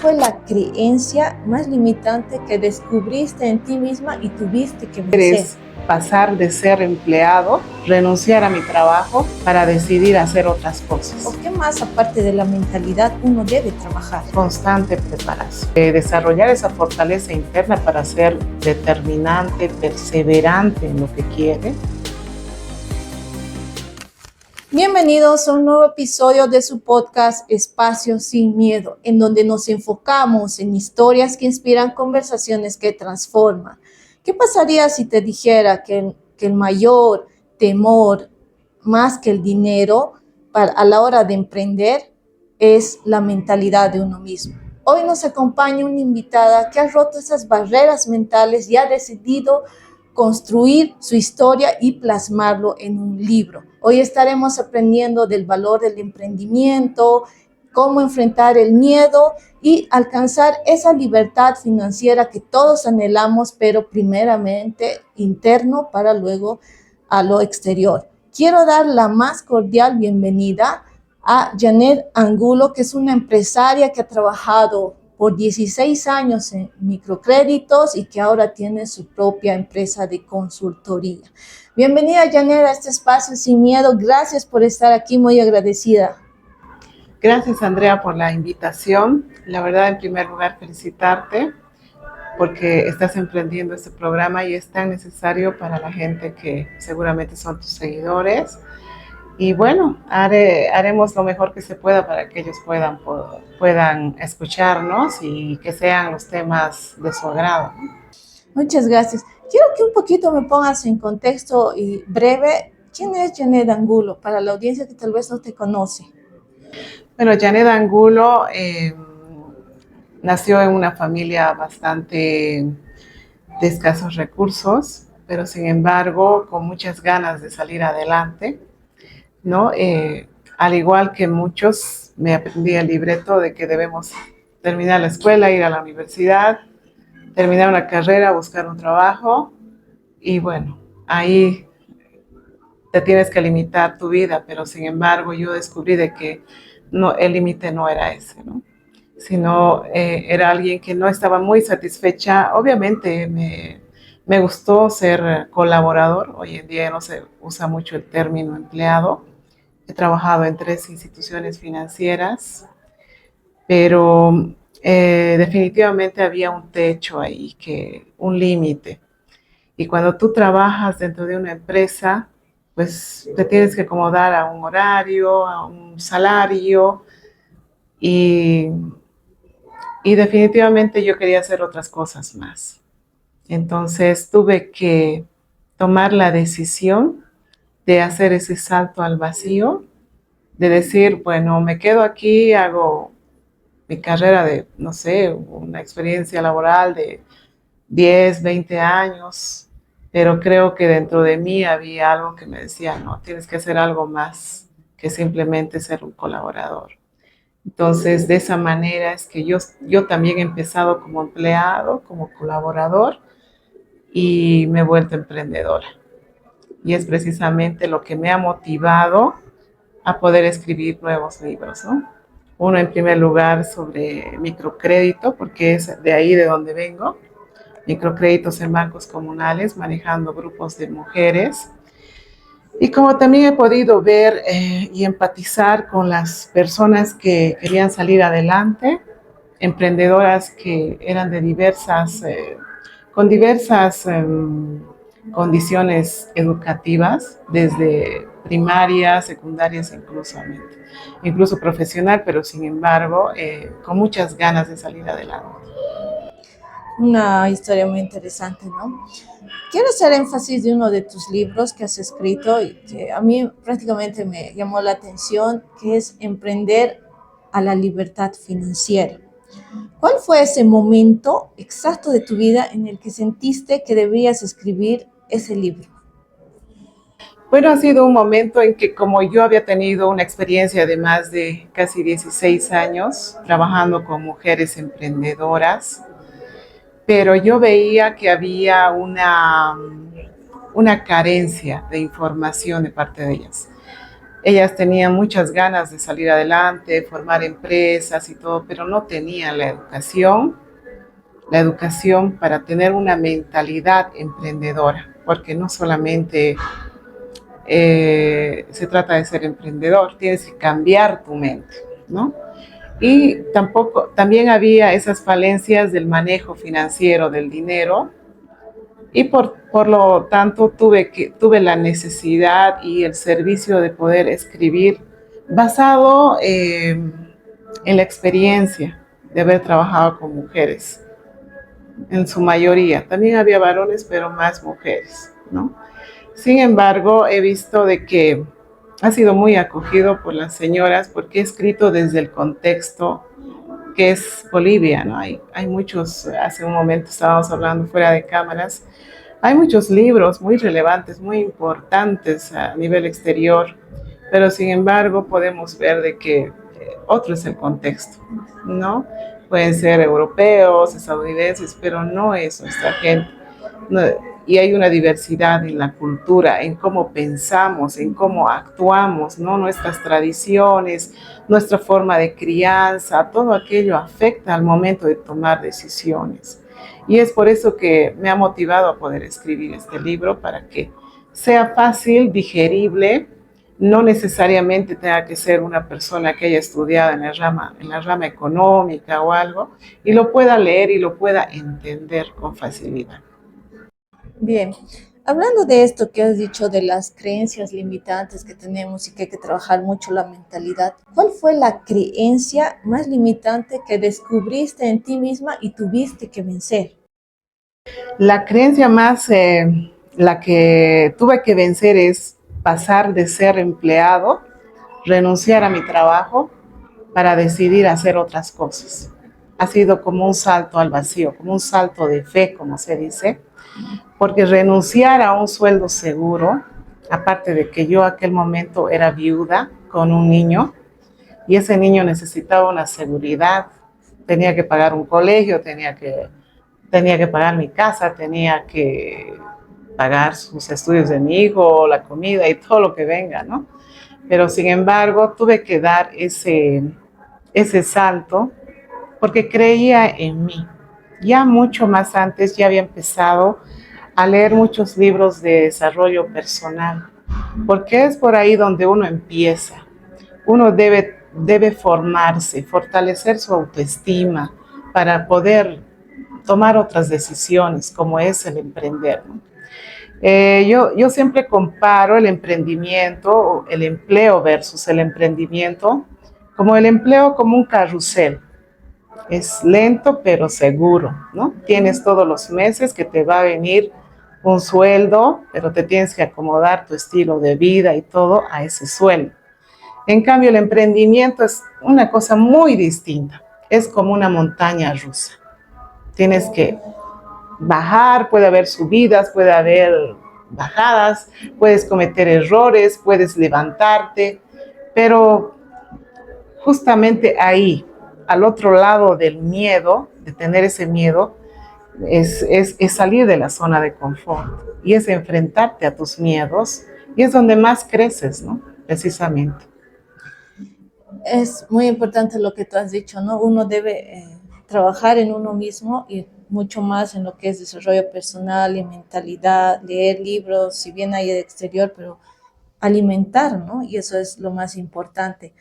fue la creencia más limitante que descubriste en ti misma y tuviste que vencer? Pasar de ser empleado, renunciar a mi trabajo para decidir hacer otras cosas. ¿O qué más, aparte de la mentalidad, uno debe trabajar? Constante preparación. Desarrollar esa fortaleza interna para ser determinante, perseverante en lo que quiere. Bienvenidos a un nuevo episodio de su podcast Espacio Sin Miedo, en donde nos enfocamos en historias que inspiran, conversaciones que transforman. ¿Qué pasaría si te dijera que el mayor temor, más que el dinero, a la hora de emprender, es la mentalidad de uno mismo? Hoy nos acompaña una invitada que ha roto esas barreras mentales y ha decidido construir su historia y plasmarlo en un libro. Hoy estaremos aprendiendo del valor del emprendimiento, cómo enfrentar el miedo y alcanzar esa libertad financiera que todos anhelamos, pero primeramente interno para luego a lo exterior. Quiero dar la más cordial bienvenida a Janet Angulo, que es una empresaria que ha trabajado por 16 años en microcréditos y que ahora tiene su propia empresa de consultoría. Bienvenida, Janet, a este espacio Sin Miedo. Gracias por estar aquí, muy agradecida. Gracias, Andrea, por la invitación. La verdad, en primer lugar, felicitarte porque estás emprendiendo este programa y es tan necesario para la gente que seguramente son tus seguidores. Y bueno, haremos lo mejor que se pueda para que ellos puedan escucharnos y que sean los temas de su agrado. Muchas gracias. Quiero que un poquito me pongas en contexto y breve. ¿Quién es Janet Angulo? Para la audiencia que tal vez no te conoce. Bueno, Janet Angulo nació en una familia bastante de escasos recursos, pero sin embargo con muchas ganas de salir adelante, ¿no? Al igual que muchos, me aprendí el libreto de que debemos terminar la escuela, ir a la universidad, terminar una carrera, buscar un trabajo y bueno, ahí te tienes que limitar tu vida, pero sin embargo yo descubrí de que no, el límite no era ese, ¿no? Sino era alguien que no estaba muy satisfecha. Obviamente me gustó ser colaborador, hoy en día no se usa mucho el término empleado. He trabajado en 3 instituciones financieras, pero definitivamente había un techo ahí, un límite. Y cuando tú trabajas dentro de una empresa, pues te tienes que acomodar a un horario, a un salario y definitivamente yo quería hacer otras cosas más. Entonces tuve que tomar la decisión de hacer ese salto al vacío, de decir, bueno, me quedo aquí, hago mi carrera de, no sé, una experiencia laboral de 10, 20 años, pero creo que dentro de mí había algo que me decía, no, tienes que hacer algo más que simplemente ser un colaborador. Entonces, de esa manera es que yo también he empezado como empleado, como colaborador y me he vuelto emprendedora. Y es precisamente lo que me ha motivado a poder escribir nuevos libros, ¿no? Uno, en primer lugar, sobre microcrédito, porque es de ahí de donde vengo. Microcréditos en bancos comunales, manejando grupos de mujeres. Y como también he podido ver y empatizar con las personas que querían salir adelante, emprendedoras que eran de con diversas condiciones educativas, desde primaria, secundarias incluso profesional, pero sin embargo con muchas ganas de salir adelante. Una historia muy interesante, ¿no? Quiero hacer énfasis de uno de tus libros que has escrito y que a mí prácticamente me llamó la atención, que es Emprender a la Libertad Financiera. ¿Cuál fue ese momento exacto de tu vida en el que sentiste que debías escribir ese libro? Bueno, ha sido un momento en que como yo había tenido una experiencia de más de casi 16 años trabajando con mujeres emprendedoras, pero yo veía que había una carencia de información de parte de ellas. Ellas tenían muchas ganas de salir adelante, formar empresas y todo, pero no tenían la educación para tener una mentalidad emprendedora, porque no solamente se trata de ser emprendedor, tienes que cambiar tu mente, ¿no? Y también había esas falencias del manejo financiero del dinero y por lo tanto tuve la necesidad y el servicio de poder escribir basado en la experiencia de haber trabajado con mujeres, en su mayoría. También había varones, pero más mujeres, ¿no? Sin embargo, he visto de que ha sido muy acogido por las señoras porque he escrito desde el contexto que es Bolivia, ¿no? Hay muchos, hace un momento estábamos hablando fuera de cámaras, hay muchos libros muy relevantes, muy importantes a nivel exterior, pero sin embargo podemos ver de que otro es el contexto, ¿no? Pueden ser europeos, estadounidenses, pero no es nuestra gente. No, y hay una diversidad en la cultura, en cómo pensamos, en cómo actuamos, ¿no? Nuestras tradiciones, nuestra forma de crianza, todo aquello afecta al momento de tomar decisiones. Y es por eso que me ha motivado a poder escribir este libro, para que sea fácil, digerible, no necesariamente tenga que ser una persona que haya estudiado en la rama económica o algo, y lo pueda leer y lo pueda entender con facilidad. Bien, hablando de esto que has dicho de las creencias limitantes que tenemos y que hay que trabajar mucho la mentalidad, ¿cuál fue la creencia más limitante que descubriste en ti misma y tuviste que vencer? La creencia más, la que tuve que vencer es pasar de ser empleado, renunciar a mi trabajo para decidir hacer otras cosas. Ha sido como un salto al vacío, como un salto de fe, como se dice, porque renunciar a un sueldo seguro, aparte de que yo aquel momento era viuda con un niño y ese niño necesitaba una seguridad, tenía que pagar un colegio, tenía que pagar mi casa, tenía que pagar sus estudios de mi hijo, la comida y todo lo que venga, ¿no? Pero sin embargo tuve que dar ese salto porque creía en mí. Ya mucho más antes ya había empezado a leer muchos libros de desarrollo personal, porque es por ahí donde uno empieza. Uno debe formarse, fortalecer su autoestima para poder tomar otras decisiones, como es el emprender, ¿no? Yo siempre comparo el emprendimiento, el empleo versus el emprendimiento, como el empleo como un carrusel. Es lento pero seguro, ¿no? Tienes todos los meses que te va a venir un sueldo, pero te tienes que acomodar tu estilo de vida y todo a ese sueldo. En cambio, el emprendimiento es una cosa muy distinta. Es como una montaña rusa. Tienes que bajar, puede haber subidas, puede haber bajadas, puedes cometer errores, puedes levantarte, pero justamente ahí, al otro lado del miedo, de tener ese miedo, es salir de la zona de confort y es enfrentarte a tus miedos y es donde más creces, ¿no? Precisamente. Es muy importante lo que tú has dicho, ¿no? Uno debe trabajar en uno mismo y mucho más en lo que es desarrollo personal y mentalidad, leer libros, si bien hay de exterior, pero alimentar, ¿no? Y eso es lo más importante.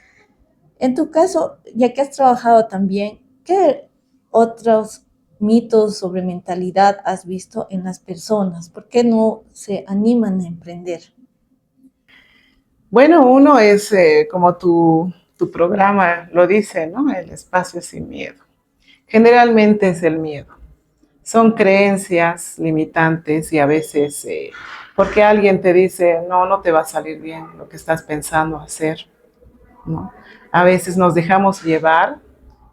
En tu caso, ya que has trabajado también, ¿qué otros mitos sobre mentalidad has visto en las personas? ¿Por qué no se animan a emprender? Bueno, uno es como tu programa lo dice, ¿no? El espacio sin miedo. Generalmente es el miedo. Son creencias limitantes y a veces porque alguien te dice, no, no te va a salir bien lo que estás pensando hacer, ¿no? A veces nos dejamos llevar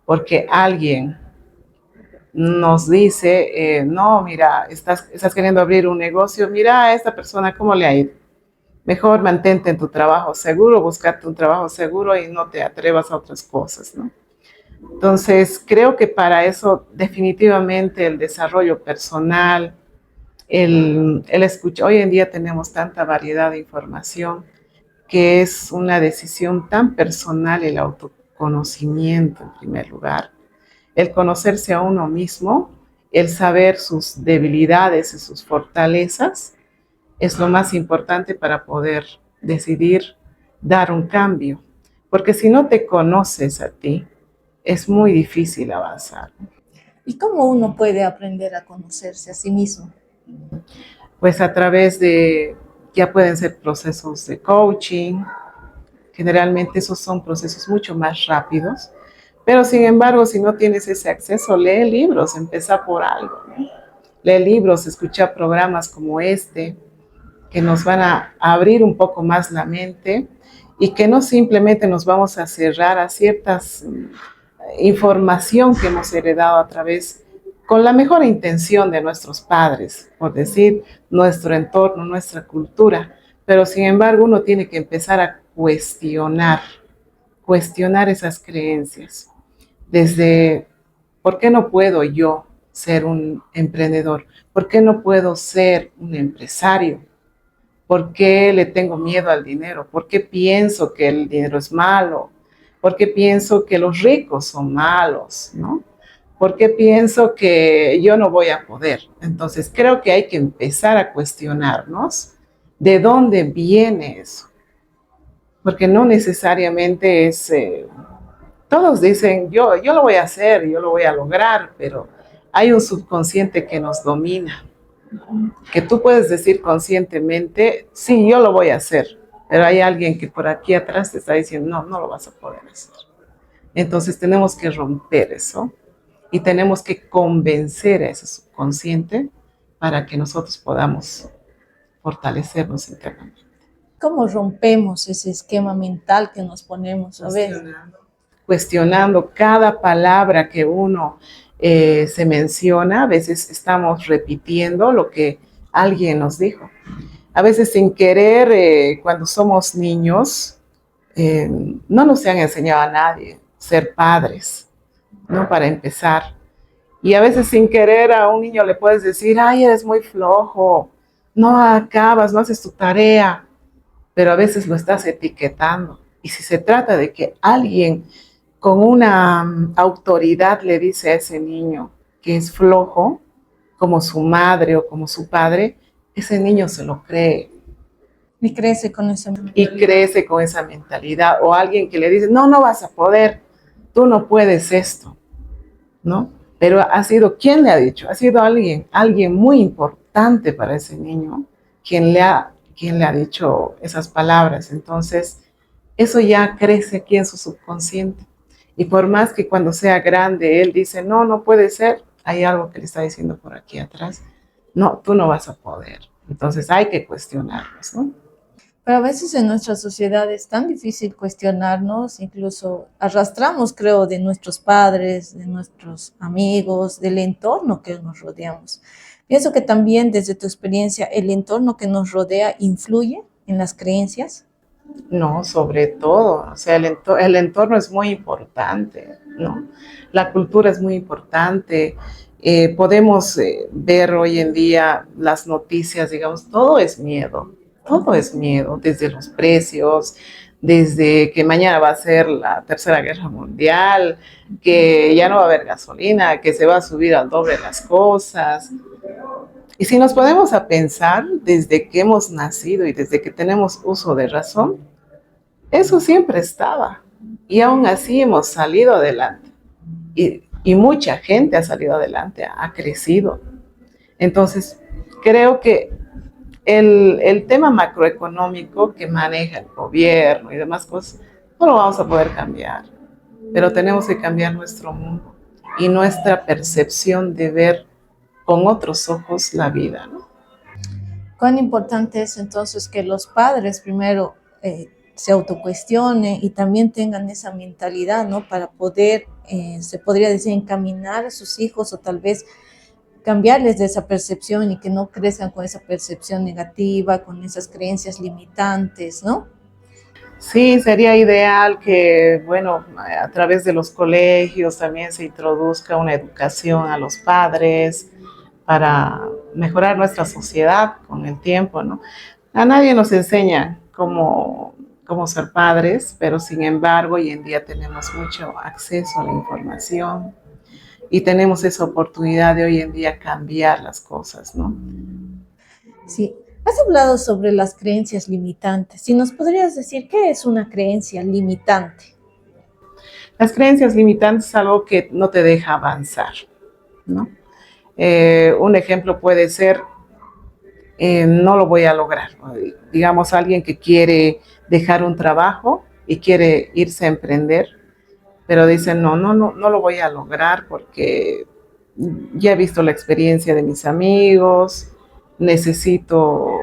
porque alguien nos dice, no, mira, estás queriendo abrir un negocio, mira a esta persona cómo le ha ido. Mejor mantente en tu trabajo seguro, búscate un trabajo seguro y no te atrevas a otras cosas, ¿no? Entonces, creo que para eso definitivamente el desarrollo personal, el escuchar, hoy en día tenemos tanta variedad de información que es una decisión tan personal el autoconocimiento en primer lugar, el conocerse a uno mismo, el saber sus debilidades y sus fortalezas, es lo más importante para poder decidir dar un cambio. Porque si no te conoces a ti, es muy difícil avanzar. ¿Y cómo uno puede aprender a conocerse a sí mismo? Pues a través de, ya pueden ser procesos de coaching, generalmente esos son procesos mucho más rápidos, pero sin embargo, si no tienes ese acceso, lee libros, empieza por algo, ¿no? Lee libros, escucha programas como este, que nos van a abrir un poco más la mente y que no simplemente nos vamos a cerrar a ciertas información que hemos heredado a través, con la mejor intención de nuestros padres, por decir, nuestro entorno, nuestra cultura, pero sin embargo uno tiene que empezar a cuestionar esas creencias, desde, ¿por qué no puedo yo ser un emprendedor? ¿Por qué no puedo ser un empresario? ¿Por qué le tengo miedo al dinero? ¿Por qué pienso que el dinero es malo? ¿Por qué pienso que los ricos son malos? ¿No? ¿Por qué pienso que yo no voy a poder? Entonces creo que hay que empezar a cuestionarnos de dónde viene eso. Porque no necesariamente es, todos dicen, yo lo voy a hacer, yo lo voy a lograr, pero hay un subconsciente que nos domina, que tú puedes decir conscientemente, sí, yo lo voy a hacer, pero hay alguien que por aquí atrás te está diciendo, no, no lo vas a poder hacer. Entonces tenemos que romper eso y tenemos que convencer a ese subconsciente para que nosotros podamos fortalecernos internamente. ¿Cómo rompemos ese esquema mental que nos ponemos a ver? Cuestionando cada palabra que uno se menciona, a veces estamos repitiendo lo que alguien nos dijo. A veces sin querer, cuando somos niños, no nos han enseñado a nadie ser padres, ¿no? Para empezar. Y a veces sin querer a un niño le puedes decir, ay, eres muy flojo, no acabas, no haces tu tarea, pero a veces lo estás etiquetando. Y si se trata de que alguien con una autoridad le dice a ese niño que es flojo, como su madre o como su padre, ese niño se lo cree Y crece con esa y mentalidad. crece con esa mentalidad. O alguien que le dice, no, no vas a poder, tú no puedes esto, ¿no? Pero ha sido, ¿quién le ha dicho? Ha sido alguien muy importante para ese niño, quien le ha dicho esas palabras. Entonces, eso ya crece aquí en su subconsciente. Y por más que cuando sea grande él dice, no, no puede ser, hay algo que le está diciendo por aquí atrás, no, tú no vas a poder. Entonces hay que cuestionarnos, ¿no? Pero a veces en nuestra sociedad es tan difícil cuestionarnos, incluso arrastramos, creo, de nuestros padres, de nuestros amigos, del entorno que nos rodeamos. Pienso que también desde tu experiencia, el entorno que nos rodea influye en las creencias. No, sobre todo, o sea, el entorno es muy importante, ¿no? La cultura es muy importante. Podemos ver hoy en día las noticias, digamos, todo es miedo, desde los precios, desde que mañana va a ser la Tercera Guerra Mundial, que ya no va a haber gasolina, que se va a subir al doble las cosas. Y si nos ponemos a pensar desde que hemos nacido y desde que tenemos uso de razón, eso siempre estaba. Y aún así hemos salido adelante. Y mucha gente ha salido adelante, ha crecido. Entonces, creo que el tema macroeconómico que maneja el gobierno y demás cosas, no lo vamos a poder cambiar. Pero tenemos que cambiar nuestro mundo y nuestra percepción de ver con otros ojos la vida, ¿no? Cuán importante es entonces que los padres primero se autocuestionen y también tengan esa mentalidad, ¿no? Para poder, se podría decir, encaminar a sus hijos o tal vez cambiarles de esa percepción y que no crezcan con esa percepción negativa, con esas creencias limitantes, ¿no? Sí, sería ideal que, bueno, a través de los colegios también se introduzca una educación a los padres para mejorar nuestra sociedad con el tiempo, ¿no? A nadie nos enseña cómo ser padres, pero sin embargo hoy en día tenemos mucho acceso a la información y tenemos esa oportunidad de hoy en día cambiar las cosas, ¿no? Sí, has hablado sobre las creencias limitantes. Si nos podrías decir qué es una creencia limitante. Las creencias limitantes es algo que no te deja avanzar, ¿no? Un ejemplo puede ser, no lo voy a lograr. Digamos, alguien que quiere dejar un trabajo y quiere irse a emprender, pero dice, no lo voy a lograr porque ya he visto la experiencia de mis amigos, necesito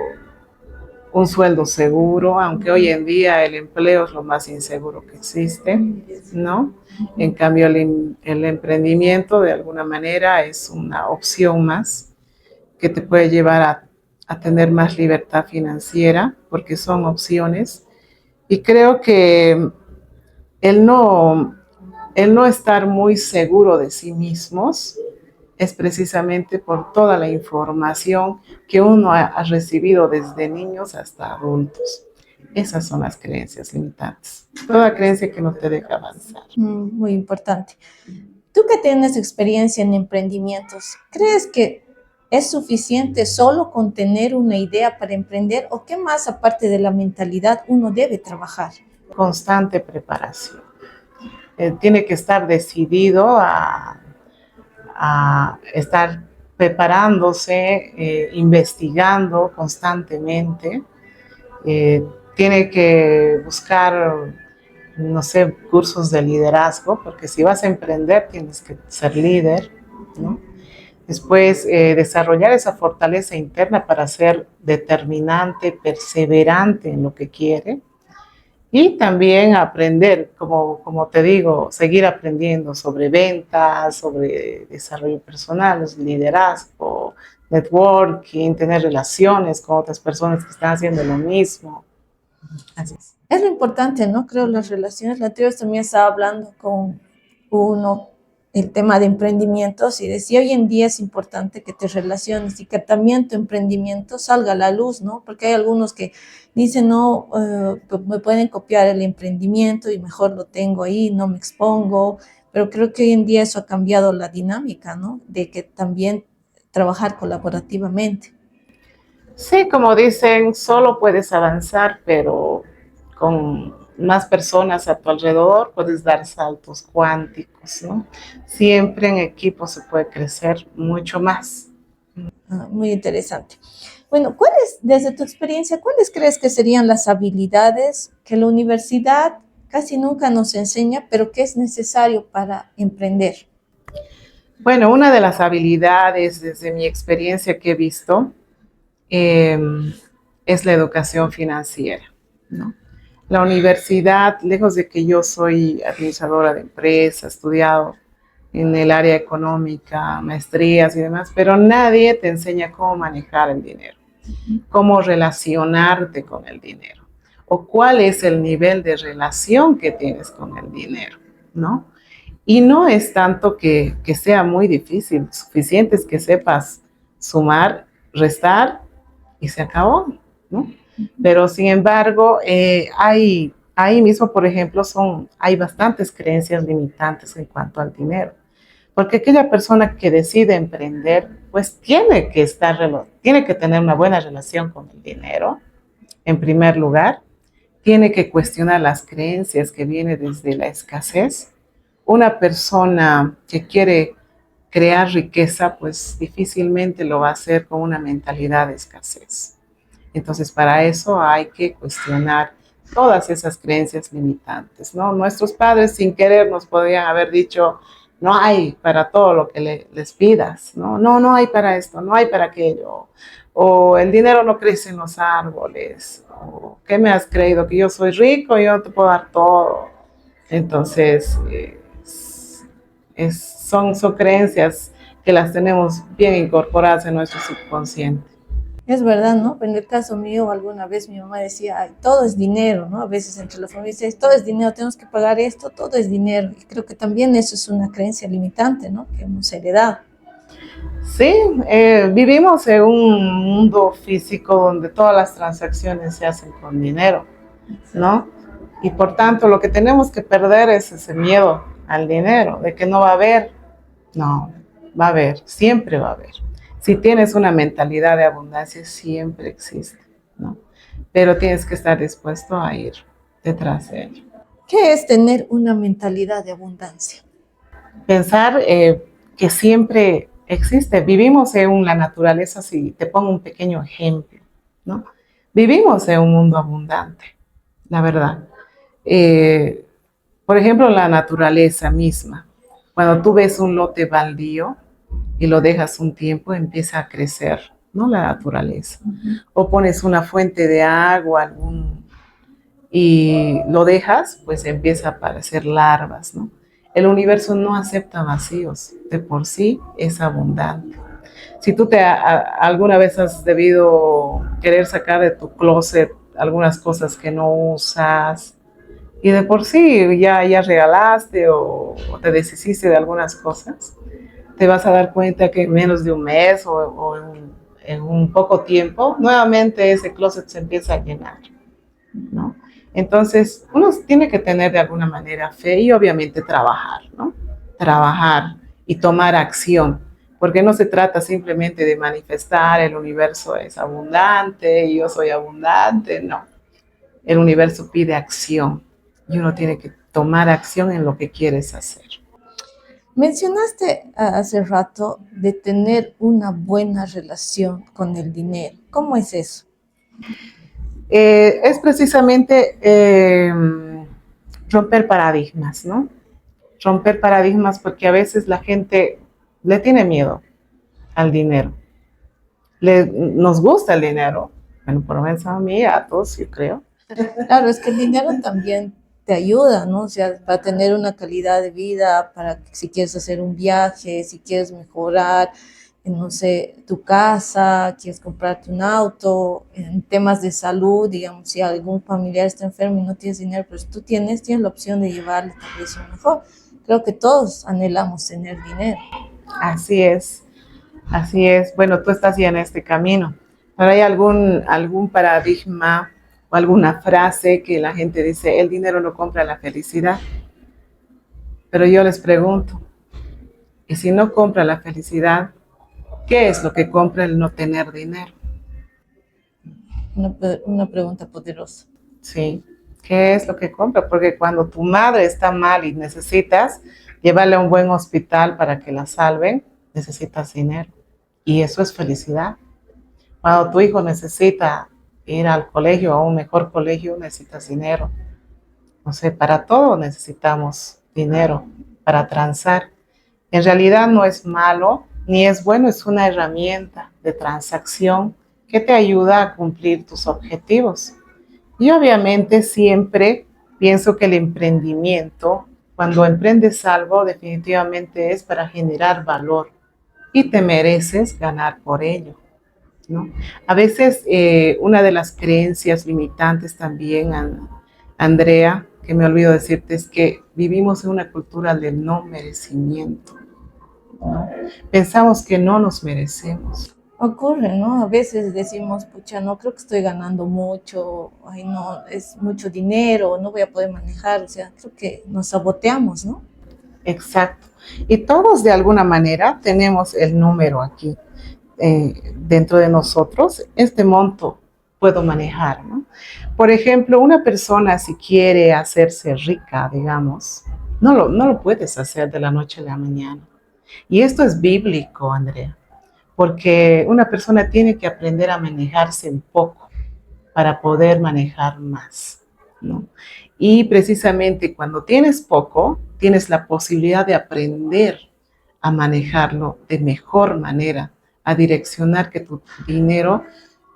un sueldo seguro, aunque hoy en día el empleo es lo más inseguro que existe, ¿no? En cambio, el emprendimiento de alguna manera es una opción más que te puede llevar a tener más libertad financiera, porque son opciones. Y creo que el no, el no estar muy seguro de sí mismos es precisamente por toda la información que uno ha recibido desde niños hasta adultos. Esas son las creencias limitantes. Toda creencia que no te deja avanzar. Muy importante. Tú que tienes experiencia en emprendimientos, ¿crees que es suficiente solo con tener una idea para emprender o qué más aparte de la mentalidad uno debe trabajar? Constante preparación. Tiene que estar decidido a estar preparándose, investigando constantemente. Tiene que buscar, no sé, cursos de liderazgo, porque si vas a emprender tienes que ser líder, ¿no? Después, desarrollar esa fortaleza interna para ser determinante, perseverante en lo que quiere. Y también aprender, como te digo, seguir aprendiendo sobre ventas, sobre desarrollo personal, liderazgo, networking, tener relaciones con otras personas que están haciendo lo mismo. Así es. Es lo importante, ¿no? Creo las relaciones. La anterior también estaba hablando con uno el tema de emprendimientos y decía hoy en día es importante que te relaciones y que también tu emprendimiento salga a la luz, ¿no? Porque hay algunos que dicen, no, me pueden copiar el emprendimiento y mejor lo tengo ahí, no me expongo, pero creo que hoy en día eso ha cambiado la dinámica, ¿no? De que también trabajar colaborativamente. Sí, como dicen, solo puedes avanzar, pero con más personas a tu alrededor puedes dar saltos cuánticos, ¿no? Siempre en equipo se puede crecer mucho más. Muy interesante. Bueno, desde tu experiencia, cuáles crees que serían las habilidades que la universidad casi nunca nos enseña, pero que es necesario para emprender? Bueno, una de las habilidades desde mi experiencia que he visto eh, es la educación financiera, ¿no? La universidad, lejos de que yo soy administradora de empresas, he estudiado en el área económica, maestrías y demás, pero nadie te enseña cómo manejar el dinero, cómo relacionarte con el dinero o cuál es el nivel de relación que tienes con el dinero, ¿no? Y no es tanto que sea muy difícil, suficiente es que sepas sumar, restar y se acabó, ¿no? Pero sin embargo, ahí mismo, por ejemplo, hay bastantes creencias limitantes en cuanto al dinero. Porque aquella persona que decide emprender, pues tiene que tener una buena relación con el dinero, en primer lugar. Tiene que cuestionar las creencias que vienen desde la escasez. Una persona que quiere crear riqueza, pues difícilmente lo va a hacer con una mentalidad de escasez. Entonces, para eso hay que cuestionar todas esas creencias limitantes, ¿no? Nuestros padres sin querer nos podrían haber dicho, no hay para todo lo que les pidas, ¿no? No hay para esto, no hay para aquello. O el dinero no crece en los árboles. O, ¿qué me has creído? Que yo soy rico y yo no te puedo dar todo. Entonces, son creencias que las tenemos bien incorporadas en nuestro subconsciente. Es verdad, ¿no? En el caso mío, alguna vez mi mamá decía, ay, todo es dinero, ¿no? A veces entre la familia dice, todo es dinero, tenemos que pagar esto, todo es dinero. Y creo que también eso es una creencia limitante, ¿no? Que hemos heredado. Sí, vivimos en un mundo físico donde todas las transacciones se hacen con dinero, ¿no? Y por tanto, lo que tenemos que perder es ese miedo al dinero, de que no va a haber. No, va a haber, siempre va a haber. Si tienes una mentalidad de abundancia, siempre existe, ¿no? Pero tienes que estar dispuesto a ir detrás de ello. ¿Qué es tener una mentalidad de abundancia? Pensar que siempre existe. Vivimos en la naturaleza, si te pongo un pequeño ejemplo, ¿no? Vivimos en un mundo abundante, la verdad. Eh, por ejemplo, la naturaleza misma. Cuando tú ves un lote baldío y lo dejas un tiempo, empieza a crecer, ¿no? La naturaleza. O pones una fuente de agua, y lo dejas, pues empieza a aparecer larvas, ¿no? El universo no acepta vacíos, de por sí es abundante. Si tú alguna vez has debido querer sacar de tu closet algunas cosas que no usas y de por sí ya regalaste o te deshiciste de algunas cosas, te vas a dar cuenta que en menos de un mes o en un poco tiempo, nuevamente ese closet se empieza a llenar, ¿no? Entonces, uno tiene que tener de alguna manera fe y obviamente trabajar, ¿no? Trabajar y tomar acción, porque no se trata simplemente de manifestar el universo es abundante y yo soy abundante, no. El universo pide acción y uno tiene que tomar acción en lo que quieres hacer. Mencionaste hace rato de tener una buena relación con el dinero. ¿Cómo es eso? Es precisamente romper paradigmas, ¿no? Romper paradigmas porque a veces la gente le tiene miedo al dinero. Nos gusta el dinero, bueno, por lo menos a mí, a todos yo creo. Claro, es que el dinero también te ayuda, ¿no? O sea, para tener una calidad de vida, para que si quieres hacer un viaje, si quieres mejorar, no sé, tu casa, quieres comprarte un auto, en temas de salud, digamos, si algún familiar está enfermo y no tienes dinero, pero si tú tienes la opción de llevarle tal vez un mejor. Creo que todos anhelamos tener dinero. Así es, así es. Bueno, tú estás ya en este camino. ¿Pero hay algún paradigma o alguna frase que la gente dice, el dinero no compra la felicidad? Pero yo les pregunto, ¿y si no compra la felicidad, qué es lo que compra el no tener dinero? Una, una pregunta poderosa. Sí, ¿qué es lo que compra? Porque cuando tu madre está mal y necesitas llevarle a un buen hospital para que la salven, necesitas dinero. Y eso es felicidad. Cuando tu hijo necesita ir al colegio, a un mejor colegio, necesitas dinero. No sé, para todo necesitamos dinero, para transar. En realidad no es malo ni es bueno, es una herramienta de transacción que te ayuda a cumplir tus objetivos. Y obviamente siempre pienso que el emprendimiento, cuando emprendes algo, definitivamente es para generar valor y te mereces ganar por ello, ¿no? A veces una de las creencias limitantes también, Andrea, que me olvido decirte, es que vivimos en una cultura del no merecimiento, ¿no? Pensamos que no nos merecemos. Ocurre, ¿no? A veces decimos, pucha, no creo que estoy ganando mucho, ay, no, es mucho dinero, no voy a poder manejar, o sea, creo que nos saboteamos, ¿no? Exacto. Y todos de alguna manera tenemos el número aquí dentro de nosotros, este monto puedo manejar, ¿no? Por ejemplo, una persona si quiere hacerse rica, digamos, no lo puedes hacer de la noche a la mañana. Y esto es bíblico, Andrea, porque una persona tiene que aprender a manejarse un poco para poder manejar más, ¿no? Y precisamente cuando tienes poco, tienes la posibilidad de aprender a manejarlo de mejor manera, a direccionar que tu dinero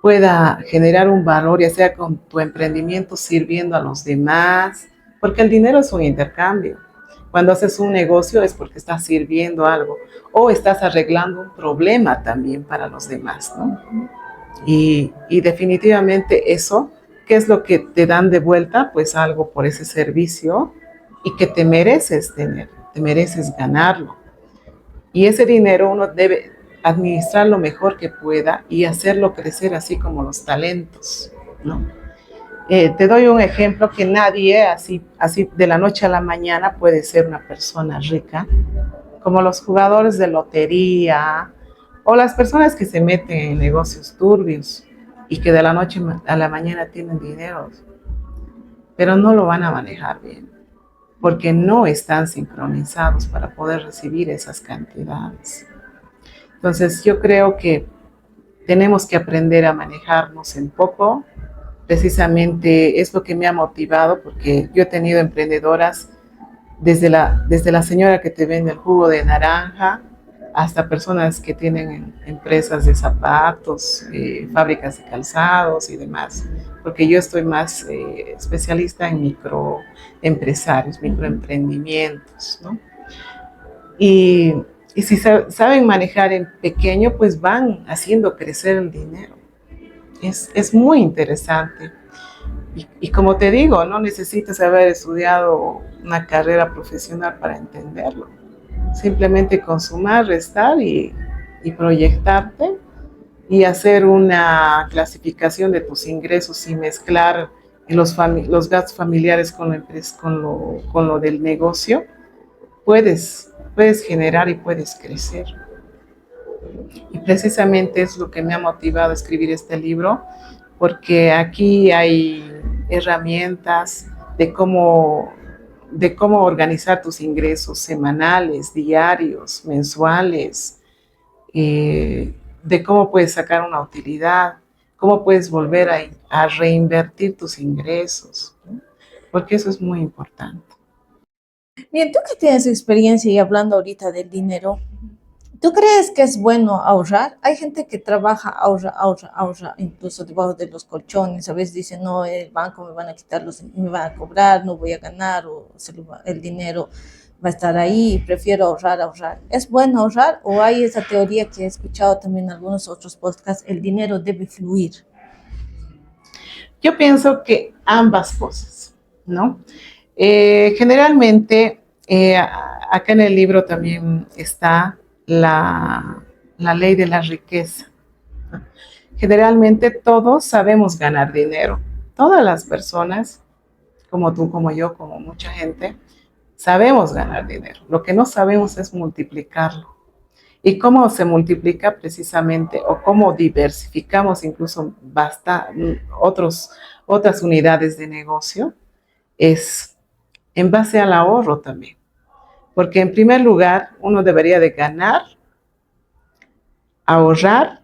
pueda generar un valor, ya sea con tu emprendimiento sirviendo a los demás, porque el dinero es un intercambio. Cuando haces un negocio es porque estás sirviendo algo o estás arreglando un problema también para los demás, ¿no? Y definitivamente eso, ¿qué es lo que te dan de vuelta? Pues algo por ese servicio y que te mereces tener, te mereces ganarlo. Y ese dinero uno debe administrar lo mejor que pueda y hacerlo crecer así como los talentos, ¿no? Te doy un ejemplo que nadie así de la noche a la mañana puede ser una persona rica, como los jugadores de lotería o las personas que se meten en negocios turbios y que de la noche a la mañana tienen dinero, pero no lo van a manejar bien, porque no están sincronizados para poder recibir esas cantidades. Entonces yo creo que tenemos que aprender a manejarnos en poco. Precisamente es lo que me ha motivado, porque yo he tenido emprendedoras desde la señora que te vende el jugo de naranja hasta personas que tienen empresas de zapatos, fábricas de calzados y demás, porque yo estoy más especialista en microempresarios, microemprendimientos, ¿no? Y, y si saben manejar en pequeño, pues van haciendo crecer el dinero. Es muy interesante. Y como te digo, no necesitas haber estudiado una carrera profesional para entenderlo. Simplemente con sumar, restar y proyectarte y hacer una clasificación de tus ingresos y mezclar los gastos familiares con lo del negocio, puedes generar y puedes crecer. Y precisamente es lo que me ha motivado a escribir este libro, porque aquí hay herramientas de cómo organizar tus ingresos semanales, diarios, mensuales, de cómo puedes sacar una utilidad, cómo puedes volver a reinvertir tus ingresos, ¿no? Porque eso es muy importante. Bien, tú que tienes experiencia y hablando ahorita del dinero, ¿tú crees que es bueno ahorrar? Hay gente que trabaja, ahorra, incluso debajo de los colchones. A veces dicen, no, el banco me van a quitar, me van a cobrar, no voy a ganar, o el dinero va a estar ahí, prefiero ahorrar. ¿Es bueno ahorrar o hay esa teoría que he escuchado también en algunos otros podcasts, el dinero debe fluir? Yo pienso que ambas cosas, ¿no? Generalmente, acá en el libro también está la ley de la riqueza. Generalmente todos sabemos ganar dinero. Todas las personas, como tú, como yo, como mucha gente, sabemos ganar dinero. Lo que no sabemos es multiplicarlo. ¿Y cómo se multiplica precisamente o cómo diversificamos incluso otras unidades de negocio? Es en base al ahorro también. Porque en primer lugar, uno debería de ganar, ahorrar,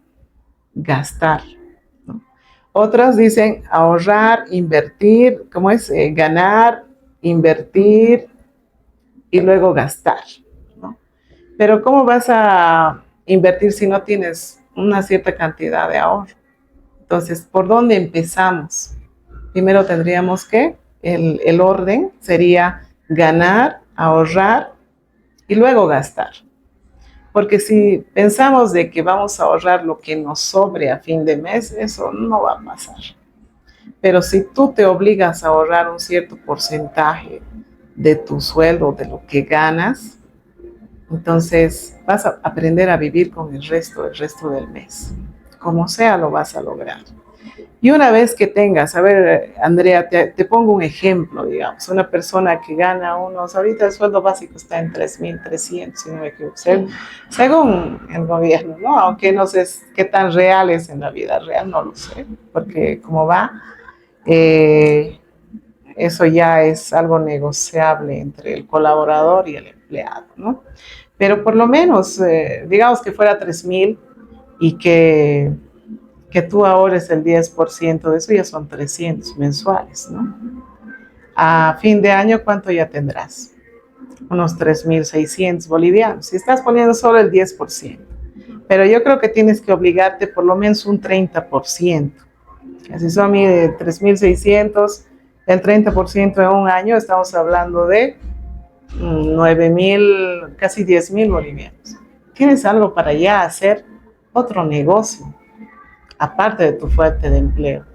gastar, ¿no? Otras dicen ahorrar, invertir, ¿cómo es? Ganar, invertir y luego gastar, ¿no? Pero ¿cómo vas a invertir si no tienes una cierta cantidad de ahorro? Entonces, ¿por dónde empezamos? Primero tendríamos que, el orden sería ganar, ahorrar y luego gastar. Porque si pensamos de que vamos a ahorrar lo que nos sobre a fin de mes, eso no va a pasar. Pero si tú te obligas a ahorrar un cierto porcentaje de tu sueldo, de lo que ganas, entonces vas a aprender a vivir con el resto del mes. Como sea, lo vas a lograr. Y una vez que tengas, a ver, Andrea, te pongo un ejemplo, digamos, una persona que gana ahorita el sueldo básico está en 3.300, si no me equivoco, según el gobierno, ¿no? Aunque no sé qué tan real es en la vida real, no lo sé, porque como va, eso ya es algo negociable entre el colaborador y el empleado, ¿no? Pero por lo menos, digamos que fuera 3.000 y que tú ahorres el 10% de eso, ya son 300 mensuales, ¿no? A fin de año, ¿cuánto ya tendrás? Unos 3.600 bolivianos. Si estás poniendo solo el 10%. Pero yo creo que tienes que obligarte por lo menos un 30%. Así son 3.600, el 30% en un año, estamos hablando de 9.000, casi 10.000 bolivianos. Tienes algo para ya hacer otro negocio, aparte de tu fuente de empleo.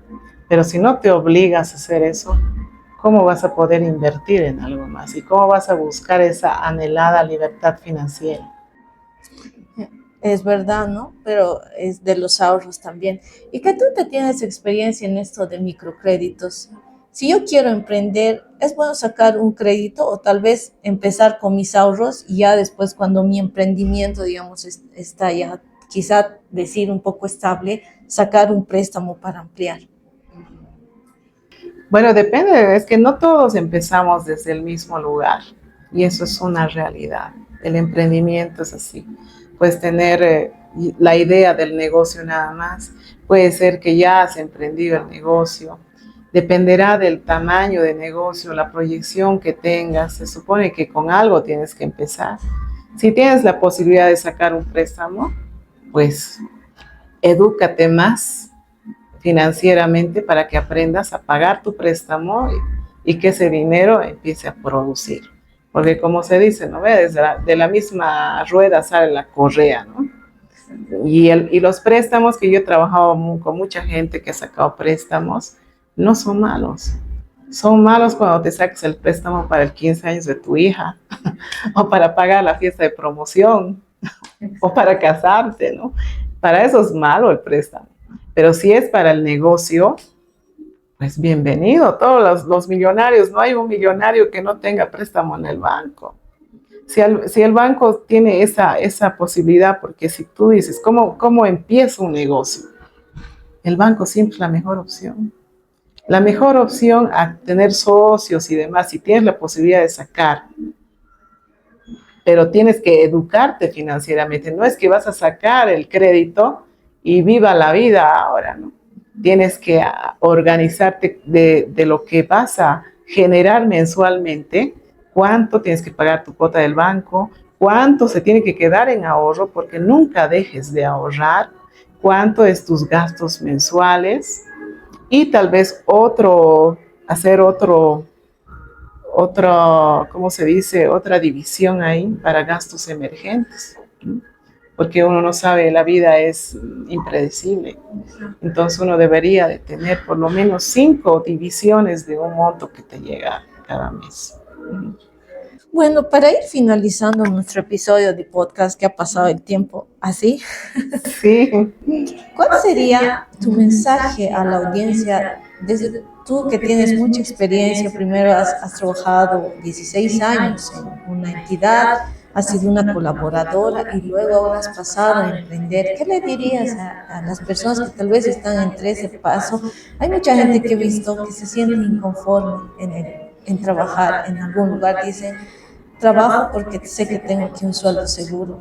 Pero si no te obligas a hacer eso, ¿cómo vas a poder invertir en algo más? ¿Y cómo vas a buscar esa anhelada libertad financiera? Es verdad, ¿no? Pero es de los ahorros también. Y que tú te tienes experiencia en esto de microcréditos. Si yo quiero emprender, ¿es bueno sacar un crédito o tal vez empezar con mis ahorros y ya después cuando mi emprendimiento, digamos, está ya quizá decir un poco estable, sacar un préstamo para ampliar? Bueno, depende, es que no todos empezamos desde el mismo lugar y eso es una realidad. El emprendimiento es así. Puedes tener la idea del negocio nada más, puede ser que ya has emprendido el negocio, dependerá del tamaño de negocio, la proyección que tengas. Se supone que con algo tienes que empezar. Si tienes la posibilidad de sacar un préstamo, pues edúcate más financieramente para que aprendas a pagar tu préstamo y que ese dinero empiece a producir. Porque como se dice, ¿no? Desde de la misma rueda sale la correa, ¿no? Y los préstamos que yo he trabajado con mucha gente que ha sacado préstamos, no son malos. Son malos cuando te sacas el préstamo para el 15 años de tu hija o para pagar la fiesta de promoción o para casarte, ¿no? Para eso es malo el préstamo. Pero si es para el negocio, pues bienvenido. Todos los millonarios, no hay un millonario que no tenga préstamo en el banco. Si el banco tiene esa posibilidad, porque si tú dices, ¿cómo empiezo un negocio? El banco siempre es la mejor opción. La mejor opción a tener socios y demás, si tienes la posibilidad de sacar, pero tienes que educarte financieramente. No es que vas a sacar el crédito y viva la vida ahora, ¿no? Tienes que organizarte de lo que vas a generar mensualmente, cuánto tienes que pagar tu cuota del banco, cuánto se tiene que quedar en ahorro, porque nunca dejes de ahorrar, cuánto es tus gastos mensuales y tal vez hacer ¿cómo se dice? Otra división ahí para gastos emergentes, ¿no? Porque uno no sabe, la vida es impredecible. Entonces uno debería de tener por lo menos 5 divisiones de un monto que te llega cada mes. Bueno, para ir finalizando nuestro episodio de podcast, que ha pasado el tiempo así, Sí. ¿cuál sería tu mensaje a la audiencia desde tú que tienes mucha experiencia? Primero has trabajado 16 años en una entidad, has sido una colaboradora y luego ahora has pasado a emprender. ¿Qué le dirías a las personas que tal vez están entre ese paso? Hay mucha gente que he visto que se siente inconforme en trabajar en algún lugar. Dicen, trabajo porque sé que tengo aquí un sueldo seguro.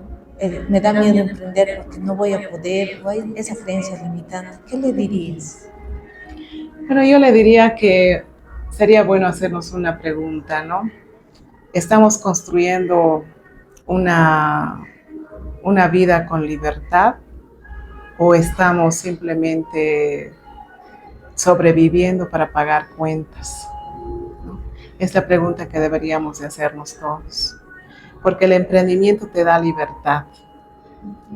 Me da miedo emprender porque no voy a poder, o hay esa creencia limitante. ¿Qué le dirías? Bueno, yo le diría que sería bueno hacernos una pregunta, ¿no? ¿Estamos construyendo una, una vida con libertad o estamos simplemente sobreviviendo para pagar cuentas? ¿No? Es la pregunta que deberíamos de hacernos todos, porque el emprendimiento te da libertad.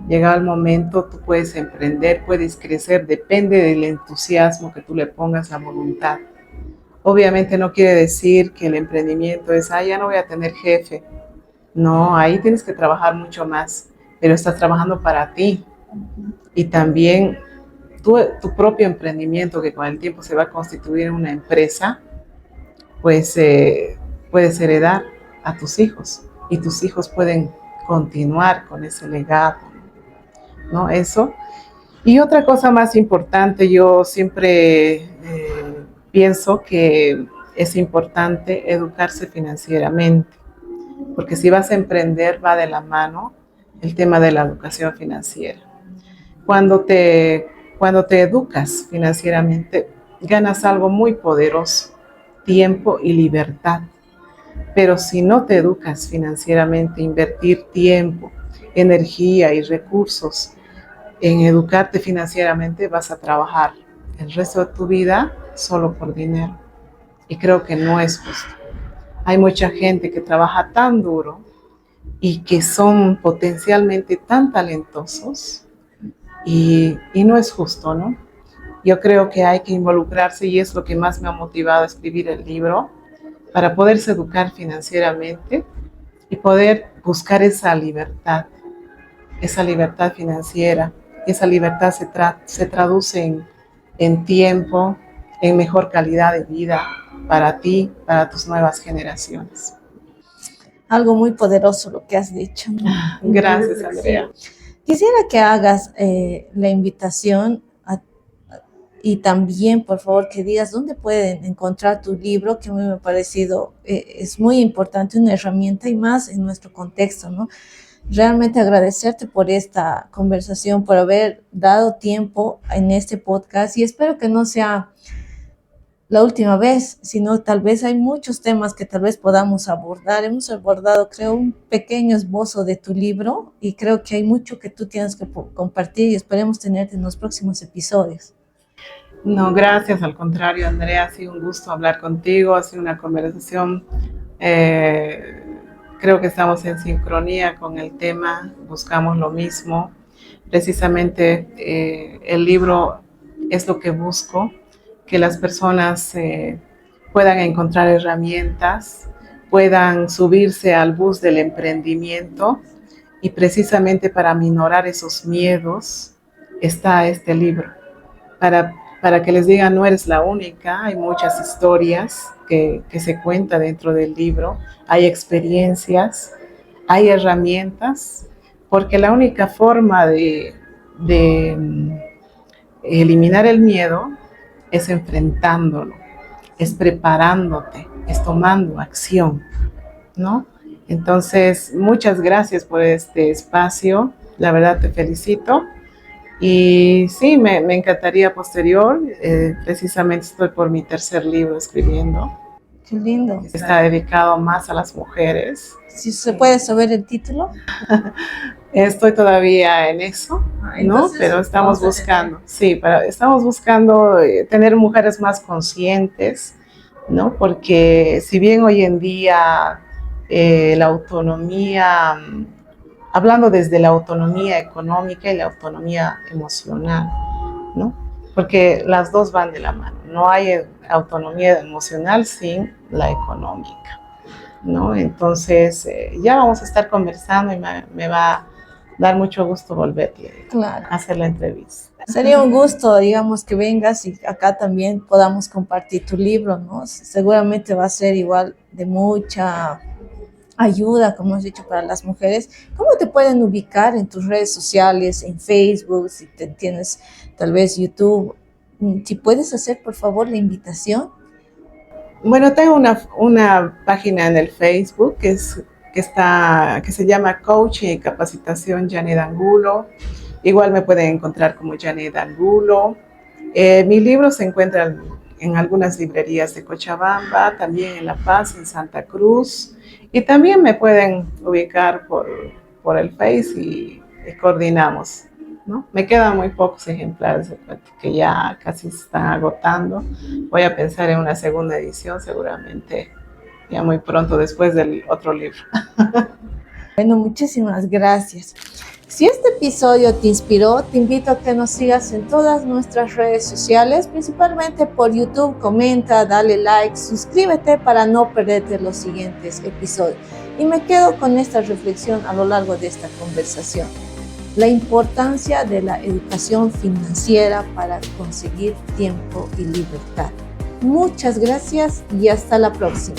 Llegado el momento, tú puedes emprender, puedes crecer, depende del entusiasmo que tú le pongas, la voluntad. Obviamente no quiere decir que el emprendimiento es, ya no voy a tener jefe. No, ahí tienes que trabajar mucho más, pero estás trabajando para ti. Y también tu propio emprendimiento, que con el tiempo se va a constituir en una empresa, pues puedes heredar a tus hijos y tus hijos pueden continuar con ese legado, ¿no? Eso. Y otra cosa más importante, yo siempre pienso que es importante educarse financieramente, porque si vas a emprender va de la mano el tema de la educación financiera. Cuando cuando te educas financieramente, ganas algo muy poderoso, tiempo y libertad. Pero si no te educas financieramente, invertir tiempo, energía y recursos en educarte financieramente, vas a trabajar el resto de tu vida solo por dinero. Y creo que no es justo. Hay mucha gente que trabaja tan duro y que son potencialmente tan talentosos y no es justo, ¿no? Yo creo que hay que involucrarse y es lo que más me ha motivado a escribir el libro, para poderse educar financieramente y poder buscar esa libertad. esa libertad financiera. Y esa libertad se traduce en tiempo, en mejor calidad de vida para ti, para tus nuevas generaciones. Algo muy poderoso lo que has dicho, ¿no? Gracias, Andrea. Quisiera que hagas la invitación y también, por favor, que digas dónde pueden encontrar tu libro, que a mí me ha parecido es muy importante, una herramienta y más en nuestro contexto, ¿no? Realmente agradecerte por esta conversación, por haber dado tiempo en este podcast y espero que no sea la última vez, sino tal vez hay muchos temas que tal vez podamos abordar. Hemos abordado, creo, un pequeño esbozo de tu libro y creo que hay mucho que tú tienes que compartir y esperemos tenerte en los próximos episodios. No, gracias, al contrario, Andrea, ha sido un gusto hablar contigo, ha sido una conversación, creo que estamos en sincronía con el tema, buscamos lo mismo. Precisamente el libro es lo que busco, que las personas puedan encontrar herramientas, puedan subirse al bus del emprendimiento y precisamente para minorar esos miedos está este libro, para que les digan no eres la única, hay muchas historias que se cuentan dentro del libro, hay experiencias, hay herramientas, porque la única forma de eliminar el miedo es enfrentándolo, es preparándote, es tomando acción, ¿no? Entonces, muchas gracias por este espacio, la verdad te felicito. Y sí, me encantaría posterior, precisamente estoy por mi tercer libro escribiendo. Qué lindo. Está dedicado más a las mujeres. Si se puede saber el título. Estoy todavía en eso, ¿no? Pero estamos buscando, sí, estamos buscando tener mujeres más conscientes, ¿no? Porque si bien hoy en día la autonomía, hablando desde la autonomía económica y la autonomía emocional, ¿no? Porque las dos van de la mano. No hay autonomía emocional sin la económica, ¿no? Entonces, ya vamos a estar conversando y me va a dar mucho gusto volverle a hacer la entrevista. Sería un gusto, digamos, que vengas y acá también podamos compartir tu libro, ¿no? Seguramente va a ser igual de mucha ayuda, como has dicho, para las mujeres. ¿Cómo te pueden ubicar en tus redes sociales, en Facebook, si tienes tal vez YouTube? Si puedes hacer, por favor, la invitación. Bueno, tengo una página en el Facebook que se llama Coaching y Capacitación Janet Angulo. Igual me pueden encontrar como Janet Angulo. Mi libro se encuentra en algunas librerías de Cochabamba, también en La Paz, en Santa Cruz. Y también me pueden ubicar por el Face y coordinamos, ¿no? Me quedan muy pocos ejemplares que ya casi se están agotando. Voy a pensar en una segunda edición seguramente ya muy pronto después del otro libro. Bueno, muchísimas gracias. Si este episodio te inspiró, te invito a que nos sigas en todas nuestras redes sociales, principalmente por YouTube. Comenta, dale like, suscríbete para no perderte los siguientes episodios. Y me quedo con esta reflexión a lo largo de esta conversación. La importancia de la educación financiera para conseguir tiempo y libertad. Muchas gracias y hasta la próxima.